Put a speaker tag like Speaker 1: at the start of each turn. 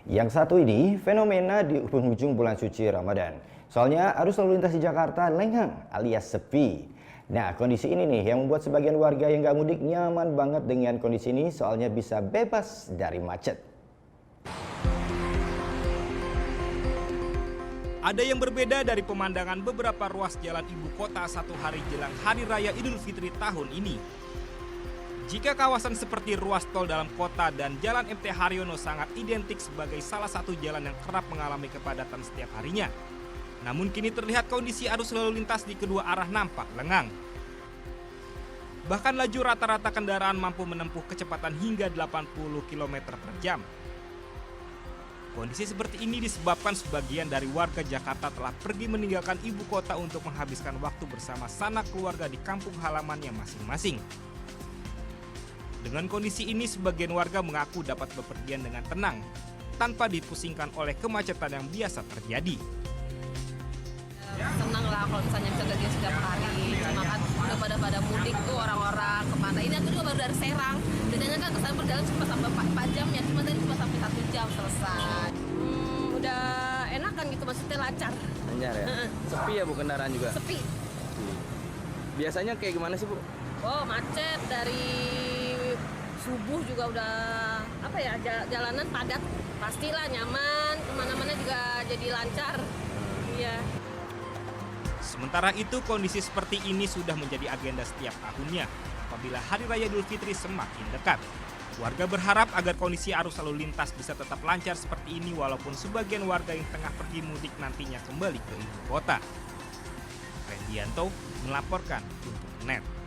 Speaker 1: Yang satu ini fenomena di penghujung bulan suci Ramadan. Soalnya arus lalu lintas di Jakarta lengang alias sepi. Nah, kondisi ini nih yang membuat sebagian warga yang nggak mudik nyaman banget dengan kondisi ini, soalnya bisa bebas dari macet.
Speaker 2: Ada yang berbeda dari pemandangan beberapa ruas jalan ibu kota satu hari jelang Hari Raya Idul Fitri tahun ini. Jika kawasan seperti ruas tol dalam kota dan Jalan MT Haryono sangat identik sebagai salah satu jalan yang kerap mengalami kepadatan setiap harinya. Namun kini terlihat kondisi arus lalu lintas di kedua arah nampak lengang. Bahkan laju rata-rata kendaraan mampu menempuh kecepatan hingga 80 km per jam. Kondisi seperti ini disebabkan sebagian dari warga Jakarta telah pergi meninggalkan ibu kota untuk menghabiskan waktu bersama sanak keluarga di kampung halamannya masing-masing. Dengan kondisi ini, sebagian warga mengaku dapat bepergian dengan tenang, tanpa dipusingkan oleh kemacetan yang biasa terjadi.
Speaker 3: Senang lah kalau misalnya bisa kerja setiap hari, cuma kan udah pada mudik tuh orang-orang kemana. Ini aku juga baru dari Serang, biasanya kan kesan berjalan cuma sampai 4 jam ya, cuma tadi cuma sampai 1 jam selesai. Udah enak kan gitu, maksudnya lancar.
Speaker 4: Lancar ya? Sepi ya Bu kendaraan juga?
Speaker 3: Sepi.
Speaker 4: Biasanya kayak gimana sih Bu?
Speaker 3: Oh macet dari subuh juga udah jalanan padat, pastilah nyaman, kemana-mana juga jadi lancar. Iya.
Speaker 2: Sementara itu, kondisi seperti ini sudah menjadi agenda setiap tahunnya apabila Hari Raya Idul Fitri semakin dekat. Warga berharap agar kondisi arus lalu lintas bisa tetap lancar seperti ini walaupun sebagian warga yang tengah pergi mudik nantinya kembali ke ibu kota. Rendianto melaporkan untuk NET.